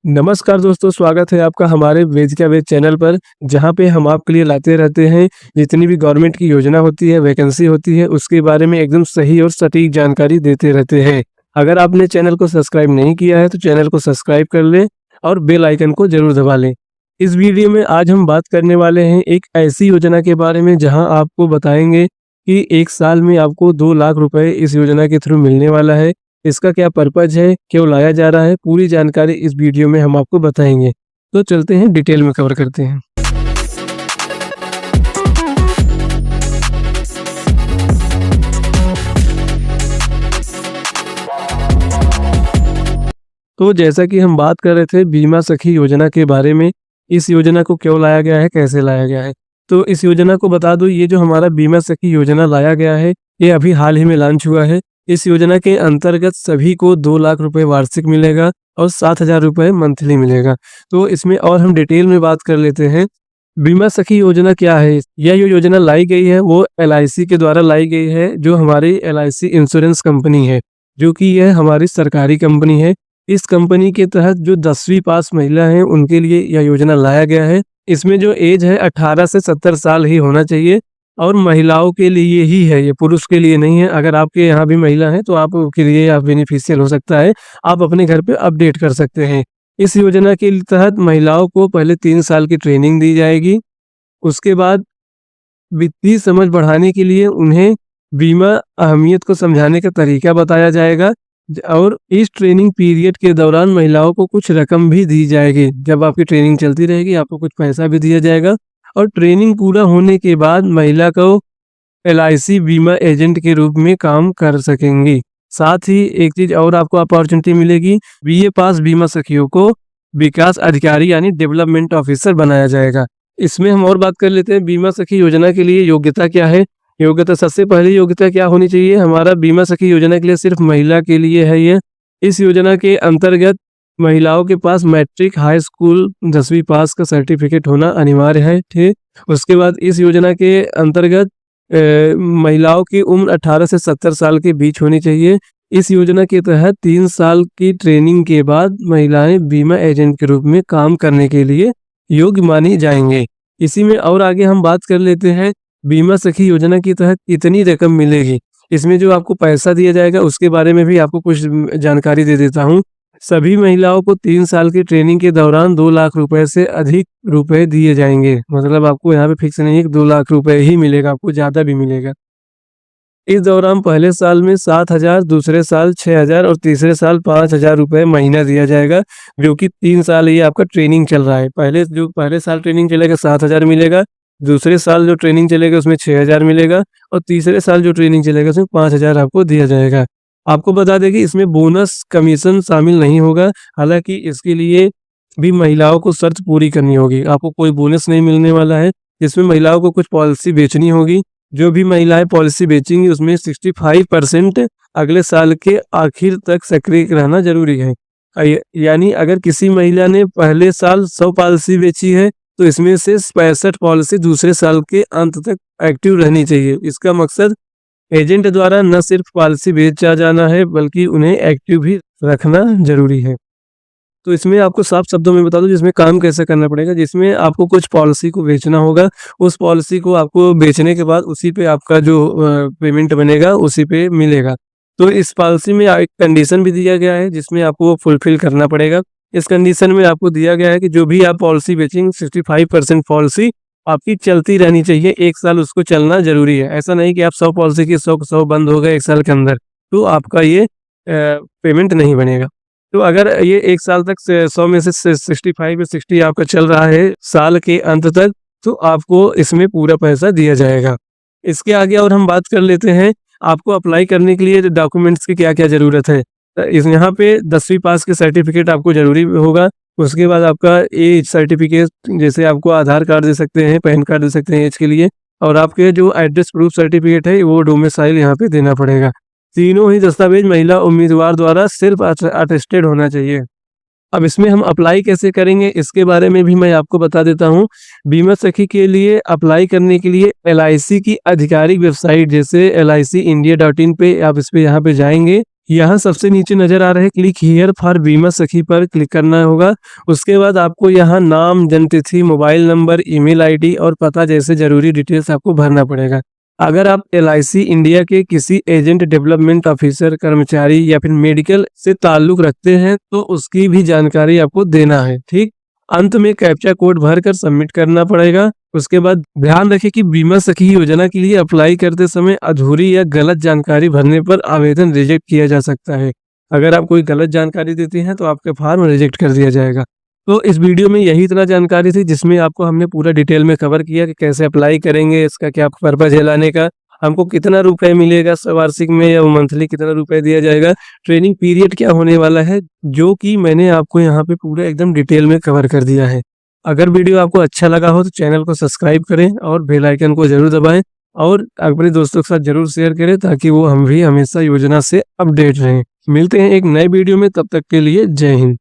नमस्कार दोस्तों, स्वागत है आपका हमारे वेज का वेज चैनल पर, जहां पे हम आपके लिए लाते रहते हैं जितनी भी गवर्नमेंट की योजना होती है, वैकेंसी होती है, उसके बारे में एकदम सही और सटीक जानकारी देते रहते हैं। अगर आपने चैनल को सब्सक्राइब नहीं किया है तो चैनल को सब्सक्राइब कर लें और बेल आइकन को जरूर दबा लें। इस वीडियो में आज हम बात करने वाले हैं एक ऐसी योजना के बारे में जहाँ आपको बताएंगे कि 1 साल में आपको 2 लाख रुपए इस योजना के थ्रू मिलने वाला है। इसका क्या पर्पज है, क्यों लाया जा रहा है, पूरी जानकारी इस वीडियो में हम आपको बताएंगे। तो चलते हैं डिटेल में कवर करते हैं। तो जैसा कि हम बात कर रहे थे बीमा सखी योजना के बारे में, इस योजना को क्यों लाया गया है, कैसे लाया गया है। तो इस योजना को बता दूं, ये जो हमारा बीमा सखी योजना लाया गया है, ये अभी हाल ही में लॉन्च हुआ है। इस योजना के अंतर्गत सभी को 2 लाख रुपए वार्षिक मिलेगा और 7,000 रुपये मंथली मिलेगा। तो इसमें और हम डिटेल में बात कर लेते हैं। बीमा सखी योजना क्या है? यह जो योजना लाई गई है वो LIC के द्वारा लाई गई है, जो हमारी LIC इंश्योरेंस कंपनी है, जो कि यह हमारी सरकारी कंपनी है। इस कंपनी के तहत जो 10वीं पास महिला हैं उनके लिए यह योजना लाया गया है। इसमें जो एज है 18 से 70 साल ही होना चाहिए और महिलाओं के लिए ही है, ये पुरुष के लिए नहीं है। अगर आपके यहाँ भी महिला है तो आपके लिए आप बेनिफिशियल हो सकता है, आप अपने घर पे अपडेट कर सकते हैं। इस योजना के तहत महिलाओं को पहले 3 साल की ट्रेनिंग दी जाएगी। उसके बाद वित्तीय समझ बढ़ाने के लिए उन्हें बीमा अहमियत को समझाने का तरीका बताया जाएगा और इस ट्रेनिंग पीरियड के दौरान महिलाओं को कुछ रकम भी दी जाएगी। जब आपकी ट्रेनिंग चलती रहेगी आपको कुछ पैसा भी दिया जाएगा और ट्रेनिंग पूरा होने के बाद महिला को LIC बीमा एजेंट के रूप में काम कर सकेंगी। साथ ही एक चीज और आपको अपॉर्चुनिटी मिलेगी, BA पास बीमा सखियों को विकास अधिकारी यानी डेवलपमेंट ऑफिसर बनाया जाएगा। इसमें हम और बात कर लेते हैं बीमा सखी योजना के लिए योग्यता क्या है। योग्यता, सबसे पहली योग्यता क्या होनी चाहिए, हमारा बीमा सखी योजना के लिए सिर्फ महिला के लिए है ये। इस योजना के अंतर्गत महिलाओं के पास मैट्रिक, हाई स्कूल 10वीं पास का सर्टिफिकेट होना अनिवार्य है। ठीक, उसके बाद इस योजना के अंतर्गत महिलाओं की उम्र 18 से 70 साल के बीच होनी चाहिए। इस योजना के तहत 3 साल की ट्रेनिंग के बाद महिलाएं बीमा एजेंट के रूप में काम करने के लिए योग्य मानी जाएंगे। इसी में और आगे हम बात कर लेते हैं बीमा सखी योजना के तहत कितनी रकम मिलेगी। इसमें जो आपको पैसा दिया जाएगा उसके बारे में भी आपको कुछ जानकारी दे देता हूँ। सभी महिलाओं को 3 साल की ट्रेनिंग के दौरान 2 लाख रुपए से अधिक रुपए दिए जाएंगे। मतलब आपको यहाँ पे फिक्स नहीं है कि 2 लाख रुपए ही मिलेगा, आपको ज़्यादा भी मिलेगा। इस दौरान पहले साल में 7,000, दूसरे साल 6,000 और तीसरे साल 5,000 रुपये महीना दिया जाएगा, जो कि 3 साल ये आपका ट्रेनिंग चल रहा है। पहले साल ट्रेनिंग चलेगा 7,000 मिलेगा, दूसरे साल जो ट्रेनिंग चलेगा उसमें 6,000 मिलेगा और तीसरे साल जो ट्रेनिंग चलेगा उसमें 5,000 आपको दिया जाएगा। आपको बता दें कि इसमें बोनस कमीशन शामिल नहीं होगा, हालांकि इसके लिए भी महिलाओं को शर्त पूरी करनी होगी। आपको कोई बोनस नहीं मिलने वाला है। इसमें महिलाओं को कुछ पॉलिसी बेचनी होगी। जो भी महिलाएं पॉलिसी बेचेंगी उसमें 65% अगले साल के आखिर तक सक्रिय रहना जरूरी है। यानी अगर किसी महिला ने पहले साल 100 पॉलिसी बेची है तो इसमें से 65 पॉलिसी दूसरे साल के अंत तक एक्टिव रहनी चाहिए। इसका मकसद एजेंट द्वारा न सिर्फ पॉलिसी बेचा जाना है बल्कि उन्हें एक्टिव भी रखना जरूरी है। तो इसमें आपको साफ शब्दों में बता दूं जिसमें काम कैसे करना पड़ेगा। जिसमें आपको कुछ पॉलिसी को बेचना होगा, उस पॉलिसी को आपको बेचने के बाद उसी पे आपका जो पेमेंट बनेगा उसी पे मिलेगा। तो इस पॉलिसी में एक कंडीशन भी दिया गया है जिसमें आपको फुलफिल करना पड़ेगा। इस कंडीशन में आपको दिया गया है कि जो भी आप पॉलिसी बेचेंगे 65% पॉलिसी आपकी चलती रहनी चाहिए, 1 साल उसको चलना जरूरी है। ऐसा नहीं कि आप 100 पॉलिसी की 100 बंद हो गए 1 साल के अंदर, तो आपका ये पेमेंट नहीं बनेगा। तो अगर ये 1 साल तक 100 में से 65 या 60 आपका चल रहा है साल के अंत तक, तो आपको इसमें पूरा पैसा दिया जाएगा। इसके आगे और हम बात कर लेते हैं आपको अप्लाई करने के लिए डॉक्यूमेंट्स की क्या क्या ज़रूरत है। इस यहाँ पे 10वीं पास के सर्टिफिकेट आपको ज़रूरी होगा। उसके बाद आपका एज सर्टिफिकेट, जैसे आपको आधार कार्ड दे सकते हैं, पैन कार्ड दे सकते हैं एज के लिए, और आपके जो एड्रेस प्रूफ सर्टिफिकेट है वो डोमिसाइल यहाँ पे देना पड़ेगा। तीनों ही दस्तावेज महिला उम्मीदवार द्वारा सिर्फ अटेस्टेड होना चाहिए। अब इसमें हम अप्लाई कैसे करेंगे इसके बारे में भी मैं आपको बता देता हूँ। बीमा सखी के लिए अप्लाई करने के लिए LIC की आधिकारिक वेबसाइट जैसे LICindia.in पे आप इस पे यहाँ पे जाएंगे। यहाँ सबसे नीचे नज़र आ रहा है क्लिक हियर फॉर बीमा सखी पर क्लिक करना होगा। उसके बाद आपको यहाँ नाम, जन्मतिथि, मोबाइल नंबर, ईमेल आईडी और पता जैसे ज़रूरी डिटेल्स आपको भरना पड़ेगा। अगर आप एलआईसी इंडिया के किसी एजेंट, डेवलपमेंट ऑफिसर, कर्मचारी या फिर मेडिकल से ताल्लुक़ रखते हैं तो उसकी भी जानकारी आपको देना है, ठीक। अंत में कैप्चा कोड भरकर सबमिट करना पड़ेगा। उसके बाद ध्यान रखें कि बीमा सखी योजना के लिए अप्लाई करते समय अधूरी या गलत जानकारी भरने पर आवेदन रिजेक्ट किया जा सकता है। अगर आप कोई गलत जानकारी देते हैं तो आपका फॉर्म रिजेक्ट कर दिया जाएगा। तो इस वीडियो में यही इतना जानकारी थी जिसमें आपको हमने पूरा डिटेल में कवर किया कि कैसे अप्लाई करेंगे, इसका क्या पर्पज है लाने का, हमको कितना रुपए मिलेगा वार्षिक में या मंथली कितना रुपए दिया जाएगा, ट्रेनिंग पीरियड क्या होने वाला है, जो कि मैंने आपको यहाँ पे पूरा एकदम डिटेल में कवर कर दिया है। अगर वीडियो आपको अच्छा लगा हो तो चैनल को सब्सक्राइब करें और बेल आइकन को जरूर दबाएं और अपने दोस्तों के साथ जरूर शेयर करें ताकि वो हम भी हमेशा योजना से अपडेट रहें। मिलते हैं एक नए वीडियो में, तब तक के लिए जय हिंद।